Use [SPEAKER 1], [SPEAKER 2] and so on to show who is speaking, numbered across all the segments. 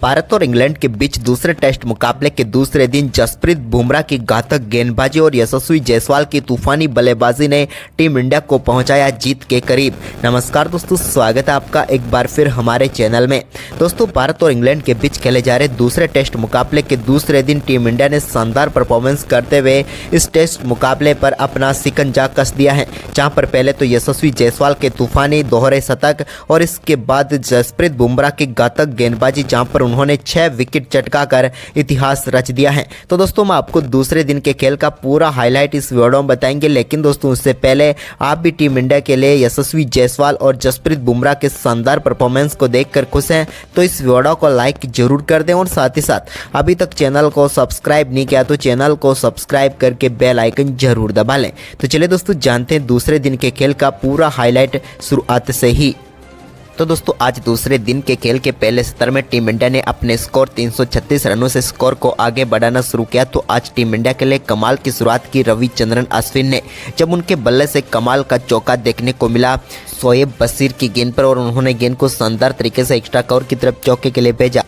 [SPEAKER 1] भारत और इंग्लैंड के बीच दूसरे टेस्ट मुकाबले के दूसरे दिन जसप्रीत बुमराह की घातक गेंदबाजी और यशस्वी जायसवाल की तूफानी बल्लेबाजी ने टीम इंडिया को पहुंचाया जीत के करीब। नमस्कार दोस्तों, स्वागत है आपका एक बार फिर हमारे चैनल में। दोस्तों, भारत और इंग्लैंड के बीच खेले जा रहे दूसरे टेस्ट मुकाबले के दूसरे दिन टीम इंडिया ने शानदार परफॉर्मेंस करते हुए इस टेस्ट मुकाबले पर अपना शिकंजा कस दिया है, जहां पर पहले तो यशस्वी जायसवाल के तूफानी दोहरे शतक और इसके बाद जसप्रीत बुमराह की घातक गेंदबाजी, जहां पर उन्होंने 6 विकेट चटकाकर इतिहास रच दिया है। तो दोस्तों, मैं आपको दूसरे दिन के खेल का पूरा हाईलाइट इस वीडियो में बताएंगे, लेकिन दोस्तों उससे पहले आप भी टीम इंडिया के लिए यशस्वी जायसवाल और जसप्रीत बुमराह के शानदार परफॉर्मेंस को देखकर खुश हैं तो इस वीडियो को लाइक जरूर कर दें और साथ ही साथ अभी तक चैनल को सब्सक्राइब नहीं किया तो चैनल को सब्सक्राइब करके बेल आइकन जरूर दबा लें। तो चलिए दोस्तों, जानते हैं दूसरे दिन के खेल का पूरा हाईलाइट शुरुआत से ही। तो दोस्तों, आज दूसरे दिन के खेल के पहले सत्र में टीम इंडिया ने अपने स्कोर 336 रनों से स्कोर को आगे बढ़ाना शुरू किया। तो आज टीम इंडिया के लिए कमाल की शुरुआत की रविचंद्रन अश्विन ने, जब उनके बल्ले से कमाल का चौका देखने को मिला शोएब बशीर की गेंद पर और उन्होंने गेंद को शानदार तरीके से एक्स्ट्रा कवर की तरफ चौके के लिए भेजा।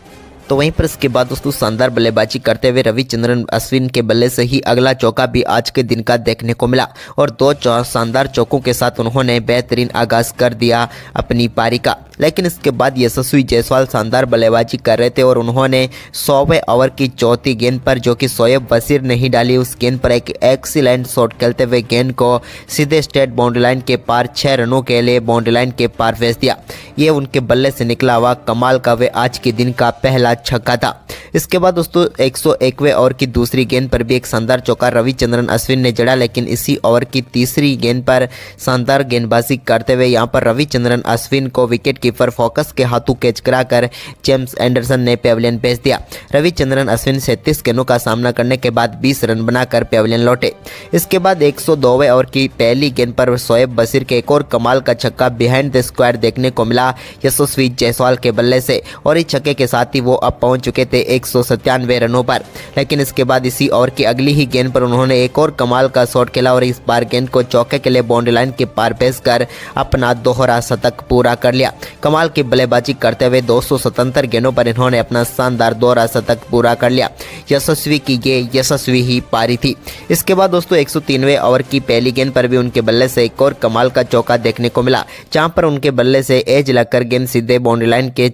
[SPEAKER 1] तो वहीं पर इसके बाद दोस्तों शानदार बल्लेबाजी करते हुए रविचंद्रन अश्विन के बल्ले से ही अगला चौका भी आज के दिन का देखने को मिला और 2 शानदार चौकों के साथ उन्होंने बेहतरीन आगाज कर दिया अपनी पारी का। लेकिन इसके बाद यशस्वी जायसवाल शानदार बल्लेबाजी कर रहे थे और उन्होंने 100वें ओवर की चौथी गेंद पर, जो कि शोएब बशीर नहीं डाली, उस गेंद पर एक एक्सीलेंट शॉट खेलते हुए गेंद को सीधे स्ट्रेट बाउंड्री लाइन के पार 6 रनों के लिए बाउंड्री लाइन के पार भेज दिया। ये उनके बल्ले से निकला हुआ कमाल का वे आज के दिन का पहला छक्का था। इसके बाद दोस्तों 101वें ओवर की दूसरी गेंद पर भी एक शानदार चौका रविचंद्रन अश्विन ने जड़ा, लेकिन इसी ओवर की तीसरी गेंद पर शानदार गेंदबाजी करते हुए यहां पर रविचंद्रन अश्विन को विकेट कीपर फोकस के हाथों कैच कराकर जेम्स एंडरसन ने पेविलियन भेज दिया। रविचंद्रन अश्विन 37 गेंदों का सामना करने के बाद 20 रन बनाकर पेविलियन लौटे। इसके बाद 102वें ओवर की पहली गेंद पर शोएब बशीर के एक और कमाल का छक्का बिहाइंड द स्क्वायर देखने को मिला यशस्वी जायसवाल के बल्ले से और इस छक्के के साथ ही वो अब पहुंच चुके थे 197 रनों पर। लेकिन इसके बाद इसी ओवर की अगली ही गेंद पर उन्होंने एक और कमाल का शॉट खेला और इस बार गेंद को चौके के लिए बाउंड्री लाइन के पार भेजकर अपना दोहरा शतक पूरा कर लिया। कमाल की बल्लेबाजी करते हुए 277 गेंदों पर इन्होंने अपना शानदार दोहरा शतक पूरा कर लिया। यशस्वी की ये यशस्वी ही पारी थी। इसके बाद दोस्तों 103वें ओवर की पहली गेंद पर भी उनके बल्ले से एक और कमाल का चौका देखने को मिला, जहां पर उनके बल्ले से एज लगकर गेंद सीधे बाउंड्री लाइन के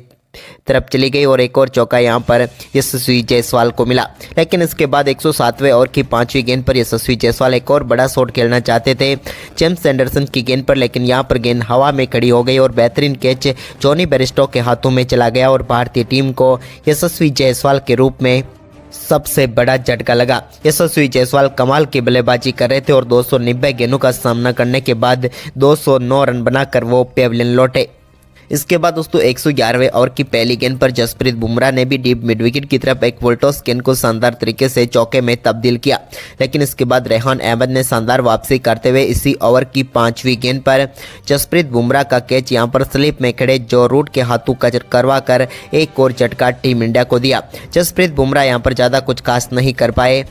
[SPEAKER 1] तरफ चली गई और एक और चौका यहां पर यशस्वी जायसवाल को मिला। लेकिन इसके बाद 107वें ओवर की 5वीं गेंद पर यशस्वी जायसवाल एक और बड़ा शॉट खेलना चाहते थे जेम्स एंडरसन की गेंद पर, लेकिन यहां पर गेंद हवा में खड़ी हो गई और बेहतरीन कैच जॉनी बेयरस्टो के हाथों में चला गया और भारतीय टीम को यशस्वी जायसवाल के रूप में सबसे बड़ा झटका लगा। यशस्वी जायसवाल कमाल की बल्लेबाजी कर रहे थे और 290 गेंदों का सामना करने के बाद 209 रन बनाकर वो पेविलियन लौटे। इसके बाद दोस्तों 111वें ओवर की पहली गेंद पर जसप्रीत बुमराह ने भी डीप मिड विकेट की तरफ एक वोल्टॉस गेंद को शानदार तरीके से चौके में तब्दील किया। लेकिन इसके बाद रेहान अहमद ने शानदार वापसी करते हुए इसी ओवर की 5वीं गेंद पर जसप्रीत बुमराह का कैच यहां पर स्लिप में खड़े जो रूट के हाथों करवा कर एक और झटका टीम इंडिया को दिया। जसप्रीत बुमराह यहां पर ज़्यादा कुछ खास नहीं कर पाए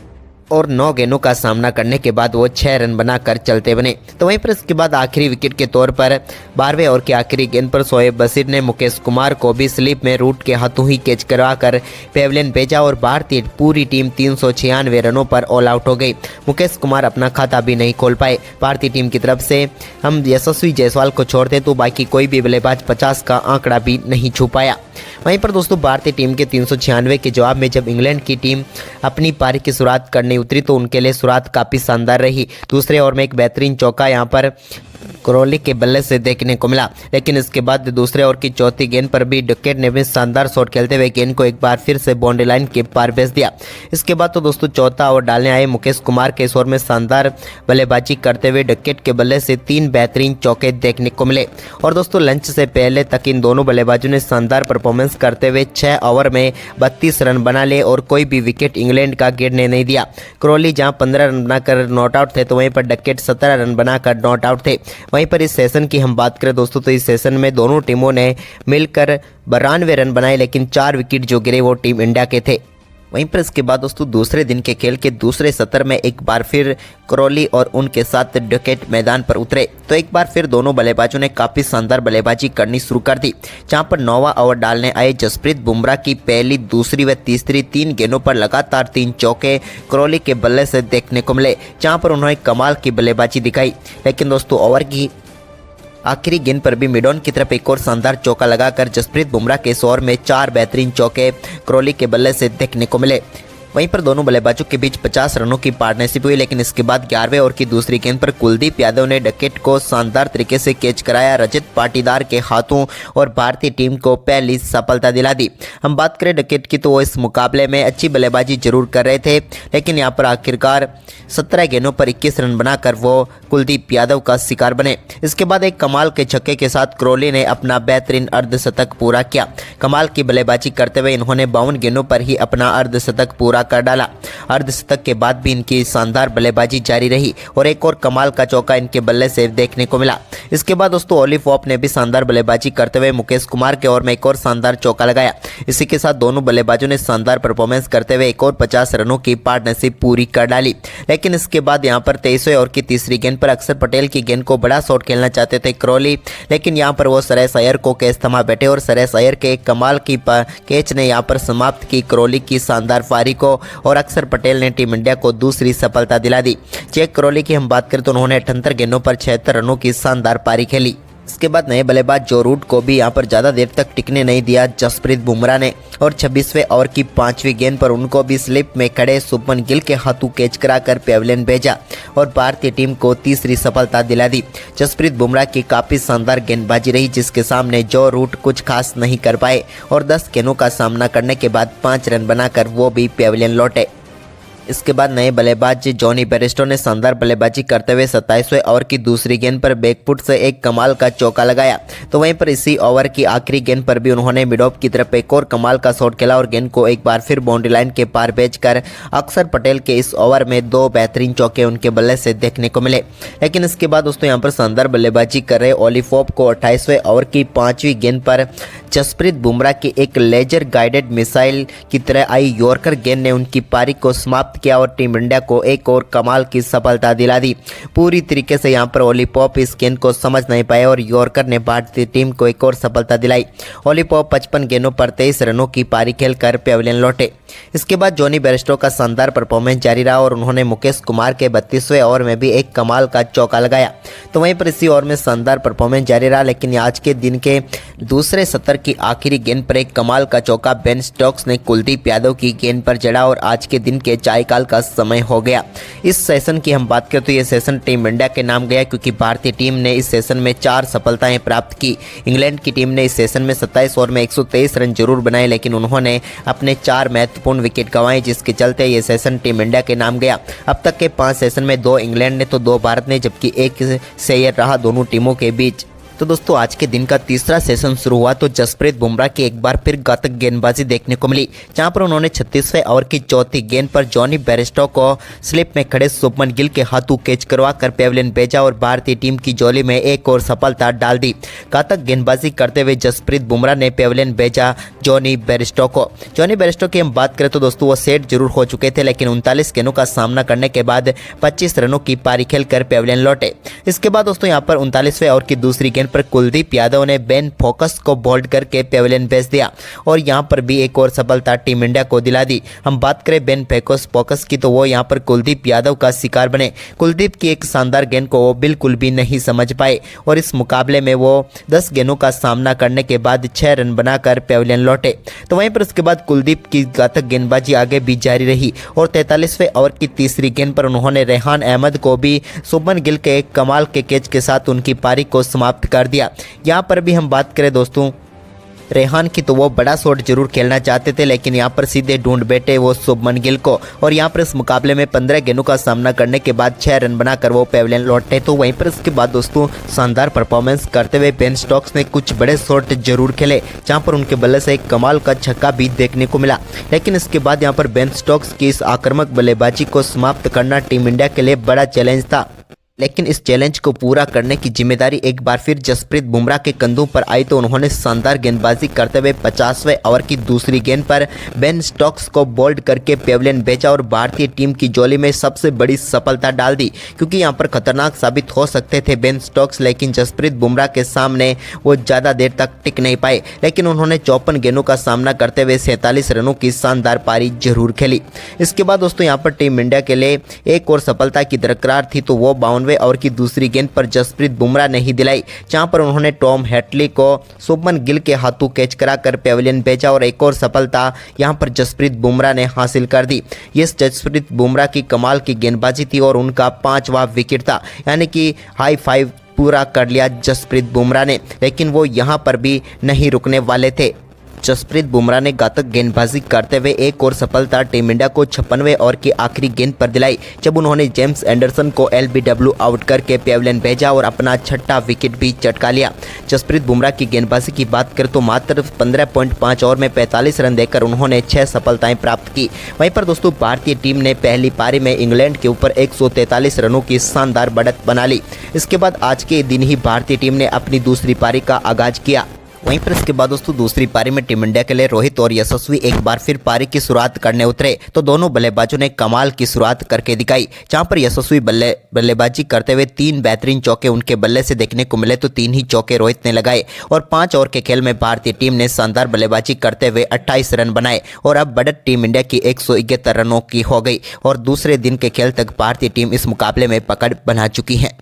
[SPEAKER 1] और 9 गेंदों का सामना करने के बाद वो 6 रन बनाकर चलते बने। तो वहीं पर इसके बाद आखिरी विकेट के तौर पर 12वें ओवर की आखिरी गेंद पर शोएब बशीर ने मुकेश कुमार को भी स्लिप में रूट के हाथों ही कैच करवाकर पेविलियन भेजा और भारतीय पूरी टीम 396 रनों पर ऑल आउट हो गई। मुकेश कुमार अपना खाता भी नहीं खोल पाए। भारतीय टीम की तरफ से हम यशस्वी जायसवाल को छोड़ते तो बाकी कोई भी बल्लेबाज 50 का आंकड़ा भी नहीं छू पाया। वहीं पर दोस्तों भारतीय टीम के 396 के जवाब में जब इंग्लैंड की टीम अपनी पारी की शुरुआत करने उतरी तो उनके लिए शुरुआत काफ़ी शानदार रही। दूसरे ओवर में एक बेहतरीन चौका यहां पर क्रॉली के बल्ले से देखने को मिला, लेकिन इसके बाद दूसरे ओवर की चौथी गेंद पर भी डकेट ने भी शानदार शॉट खेलते हुए गेंद को एक बार फिर से बाउंड्री लाइन के पार भेज दिया। इसके बाद तो दोस्तों चौथा ओवर डालने आए मुकेश कुमार के इस ओवर में शानदार बल्लेबाजी करते हुए डकेट के बल्ले से 3 बेहतरीन चौके देखने को मिले और दोस्तों लंच से पहले तक इन दोनों बल्लेबाजों ने शानदार परफॉर्मेंस करते हुए 6 ओवर में 32 रन बना लिए और कोई भी विकेट इंग्लैंड का गिरने नहीं दिया। क्रॉली जहां 15 रन बनाकर नॉट आउट थे तो वहीं पर डकेट 17 रन बनाकर नॉट आउट थे। वहीं पर इस सेशन की हम बात करें दोस्तों तो इस सेशन में दोनों टीमों ने मिलकर 92 रन बनाए, लेकिन 4 विकेट जो गिरे वो टीम इंडिया के थे। वहीं पर इसके बाद दोस्तों दूसरे दिन के खेल के दूसरे सत्र में एक बार फिर क्रॉली और उनके साथ डकेट मैदान पर उतरे तो एक बार फिर दोनों बल्लेबाजों ने काफ़ी शानदार बल्लेबाजी करनी शुरू कर दी, जहां पर 9वां ओवर डालने आए जसप्रीत बुमराह की पहली, दूसरी व तीसरी 3 गेंदों पर लगातार 3 चौके क्रॉली के बल्ले से देखने को मिले, जहां पर उन्होंने कमाल की बल्लेबाजी दिखाई। लेकिन दोस्तों ओवर की आखिरी गेंद पर भी मिडॉन की तरफ एक और शानदार चौका लगाकर जसप्रीत बुमराह के इस ओवर में 4 बेहतरीन चौके क्रॉली के बल्ले से देखने को मिले। वहीं पर दोनों बल्लेबाजों के बीच 50 रनों की पार्टनरशिप हुई, लेकिन इसके बाद 11वें ओवर की दूसरी गेंद पर कुलदीप यादव ने डकेट को शानदार तरीके से कैच कराया रजत पाटीदार के हाथों और भारतीय टीम को पहली सफलता दिला दी। हम बात करें डकेट की तो वो इस मुकाबले में अच्छी बल्लेबाजी जरूर कर रहे थे, लेकिन यहाँ पर आखिरकार 17 गेंदों पर 21 रन बनाकर वो कुलदीप यादव का शिकार बने। इसके बाद एक कमाल के छक्के के साथ क्रॉली ने अपना बेहतरीन अर्धशतक पूरा किया। कमाल की बल्लेबाजी करते हुए इन्होंने 52 गेंदों पर ही अपना अर्धशतक पूरा कर डाला। अर्धशतक के बाद भी इनकी शानदार बल्लेबाजी जारी रही और एक और कमाल का चौका इनके बल्ले से देखने को मिला। इसके बाद दोस्तों ओली पॉप ने भी शानदार बल्लेबाजी करते हुए मुकेश कुमार के ओवर में एक और शानदार चौका लगाया। इसी के साथ दोनों बल्लेबाजों ने शानदार परफॉर्मेंस करते हुए एक और 50 रनों की पार्टनरशिप पूरी कर डाली। लेकिन इसके बाद यहां पर 23वें ओवर की तीसरी गेंद पर अक्षर पटेल की गेंद को बड़ा शॉट खेलना चाहते थे क्रॉली, लेकिन यहां पर वो श्रेयस अय्यर को कैच थमा बैठे और श्रेयस अय्यर के कमाल की कैच ने यहां पर समाप्त की क्रॉली की शानदार पारी को और अक्षर पटेल ने टीम इंडिया को दूसरी सफलता दिला दी। जैक क्रॉली की हम बात करें तो उन्होंने 78 गेंदों पर 76 रनों की शानदार पारी खेली। इसके बाद नए बल्लेबाज जो रूट को भी यहां पर ज़्यादा देर तक टिकने नहीं दिया जसप्रीत बुमराह ने और 26वें ओवर की 5वीं गेंद पर उनको भी स्लिप में खड़े शुभमन गिल के हाथों कैच कराकर पेविलियन भेजा और भारतीय टीम को तीसरी सफलता दिला दी। जसप्रीत बुमराह की काफ़ी शानदार गेंदबाजी रही, जिसके सामने जो रूट कुछ खास नहीं कर पाए और 10 गेंदों का सामना करने के बाद 5 रन बनाकर वो भी पेविलियन लौटे। इसके बाद नए बल्लेबाज जॉनी बेयरस्टो ने शानदार बल्लेबाजी करते हुए 27वें ओवर की दूसरी गेंद पर बैकफुट से एक कमाल का चौका लगाया। तो वहीं पर इसी ओवर की आखिरी गेंद पर भी उन्होंने मिड ऑफ की तरफ एक और कमाल का शॉट खेला और गेंद को एक बार फिर बाउंड्री लाइन के पार भेजकर अक्षर पटेल के इस ओवर में 2 बेहतरीन चौके उनके बल्ले से देखने को मिले। लेकिन इसके बाद दोस्तों यहाँ पर शानदार बल्लेबाजी कर रहे ओली पॉप को 28वें ओवर की 5वीं गेंद पर जसप्रीत बुमराह की एक लेजर गाइडेड मिसाइल की तरह आई यॉर्कर गेंद ने उनकी पारी को समाप्त किया और टीम इंडिया को एक और कमाल की सफलता दिला दी। पूरी तरीके से यहां पर ओली पॉप इस गेंद को समझ नहीं पाए और यॉर्कर ने भारतीय टीम को एक और सफलता दिलाई। ओली पॉप 55 गेंदों पर 23 रनों की पारी खेलकर पेविलियन लौटे। इसके बाद जॉनी बेयरस्टो का शानदार परफॉर्मेंस जारी रहा और उन्होंने मुकेश कुमार के 32वें ओवर में भी एक कमाल का चौका लगाया। तो वहीं पर इसी ओवर में शानदार परफॉर्मेंस जारी रहा, लेकिन आज के दिन के दूसरे सत्र की आखिरी गेंद पर एक कमाल का चौका बेन स्टोक्स ने कुलदीप यादव की गेंद पर जड़ा और आज के दिन के चाय काल का समय हो गया। इस सेशन की हम बात करें तो ये सेशन टीम इंडिया के नाम गया, क्योंकि भारतीय टीम ने इस सेशन में 4 सफलताएं प्राप्त की। इंग्लैंड की टीम ने इस सेशन में 27 ओवर में 123 रन जरूर बनाए, लेकिन उन्होंने अपने 4 महत्वपूर्ण विकेट गंवाए, जिसके चलते ये सेशन टीम इंडिया के नाम गया। अब तक के 5 सेशन में 2 इंग्लैंड ने तो 2 भारत ने, जबकि एक शेयर रहा दोनों टीमों के बीच। तो दोस्तों आज के दिन का तीसरा सेशन शुरू हुआ तो जसप्रीत बुमराह की एक बार फिर घातक गेंदबाजी देखने को मिली, जहां पर उन्होंने 36वें ओवर की चौथी गेंद पर जॉनी बेयरस्टो को स्लिप में खड़े शुभमन गिल के हाथों कैच करवाकर पेविलियन भेजा और भारतीय टीम की झोली में एक और सफलता डाल दी। घातक गेंदबाजी करते हुए जसप्रीत बुमराह ने पेविलियन भेजा जॉनी बेयरस्टो को। जॉनी बेयरस्टो की हम बात करें तो दोस्तों वो सेट जरूर हो चुके थे, लेकिन 39 गेंदों का सामना करने के बाद 25 रनों की पारी खेलकर पेविलियन लौटे। इसके बाद दोस्तों यहाँ पर 39वें ओवर की दूसरी गेंद पर कुलदीप यादव ने बेन फोकस को बोल्ड करके पेविलियन भेज दिया और यहां पर भी एक और सफलता टीम इंडिया को दिला दी। हम बात करें बेन फोकस की तो वो यहां पर कुलदीप यादव का शिकार बने। कुलदीप की एक शानदार गेंद को वो बिल्कुल भी नहीं समझ पाए और इस मुकाबले में वो 10 गेंदों का सामना करने के बाद 6 रन बनाकर पेविलियन लौटे। तो वहीं पर उसके बाद कुलदीप की घातक गेंदबाजी आगे भी जारी रही और 43वें ओवर की तीसरी गेंद पर उन्होंने रेहान अहमद को भी शुभमन गिल के एक कमाल के कैच के साथ उनकी पारी को समाप्त कर दिया। यहाँ पर भी हम बात करें दोस्तों रेहान की तो वो बड़ा शॉट जरूर खेलना चाहते थे, लेकिन यहाँ पर सीधे ढूंढ बैठे वो शुभमन गिल को और यहाँ पर इस मुकाबले में 15 गेंदों का सामना करने के बाद 6 रन बनाकर वो पेविलियन लौटे। तो वहीं पर इसके बाद दोस्तों शानदार परफॉर्मेंस करते हुए बेन स्टोक्स ने कुछ बड़े शॉट जरूर खेले, जहाँ पर उनके बल्ले से एक कमाल का छक्का भी देखने को मिला। लेकिन इसके बाद यहाँ पर बेन स्टोक्स की इस आक्रामक बल्लेबाजी को समाप्त करना टीम इंडिया के लिए बड़ा चैलेंज था। लेकिन इस चैलेंज को पूरा करने की जिम्मेदारी एक बार फिर जसप्रीत बुमराह के कंधों पर आई तो उन्होंने शानदार गेंदबाजी करते हुए 50वें ओवर की दूसरी गेंद पर बेन स्टोक्स को बोल्ड करके पेविलियन भेजा और भारतीय टीम की झोली में सबसे बड़ी सफलता डाल दी, क्योंकि यहां पर खतरनाक साबित हो सकते थे बेन स्टोक्स, लेकिन जसप्रीत बुमराह के सामने वो ज़्यादा देर तक टिक नहीं पाए। लेकिन उन्होंने 54 गेंदों का सामना करते हुए 47 रनों की शानदार पारी जरूर खेली। इसके बाद दोस्तों यहाँ पर टीम इंडिया के लिए एक और सफलता की दरकार थी, तो वो 52वें ओवर की दूसरी गेंद पर जसप्रीत बुमराह ने ही दिलाई, जहां पर उन्होंने टॉम हैटली को शुभमन गिल के हाथों कैच कराकर पेविलियन भेजा और एक और सफलता यहां पर जसप्रीत बुमराह ने हासिल कर दी। ये जसप्रीत बुमराह की कमाल की गेंदबाजी थी और उनका 5वां विकेट था, यानी कि हाई फाइव पूरा कर लिया जसप्रीत बुमराह ने। लेकिन वो यहां पर भी नहीं रुकने वाले थे। जसप्रीत बुमराह ने घातक गेंदबाजी करते हुए एक और सफलता टीम इंडिया को 56वें ओवर की आखिरी गेंद पर दिलाई, जब उन्होंने जेम्स एंडरसन को एलबीडब्ल्यू आउट करके पेविलियन भेजा और अपना 6ठा विकेट भी चटका लिया। जसप्रीत बुमराह की गेंदबाजी की बात करें तो मात्र 15.5 ओवर में 45 रन देकर उन्होंने 6 सफलताएं प्राप्त की। वहीं पर दोस्तों भारतीय टीम ने पहली पारी में इंग्लैंड के ऊपर 143 रनों की शानदार बढ़त बना ली। इसके बाद आज के दिन ही भारतीय टीम ने अपनी दूसरी पारी का आगाज किया। वहीं पर इसके बाद दोस्तों दूसरी पारी में टीम इंडिया के लिए रोहित और यशस्वी एक बार फिर पारी की शुरुआत करने उतरे, तो दोनों बल्लेबाजों ने कमाल की शुरुआत करके दिखाई। जहां पर यशस्वी बल्लेबाजी करते हुए 3 बेहतरीन चौके उनके बल्ले से देखने को मिले, तो 3 ही चौके रोहित ने लगाए और 5 ओवर के खेल में भारतीय टीम ने शानदार बल्लेबाजी करते हुए 28 रन बनाए और अब बढ़त टीम इंडिया की 171 रनों की हो गई और दूसरे दिन के खेल तक भारतीय टीम इस मुकाबले में पकड़ बना चुकी है।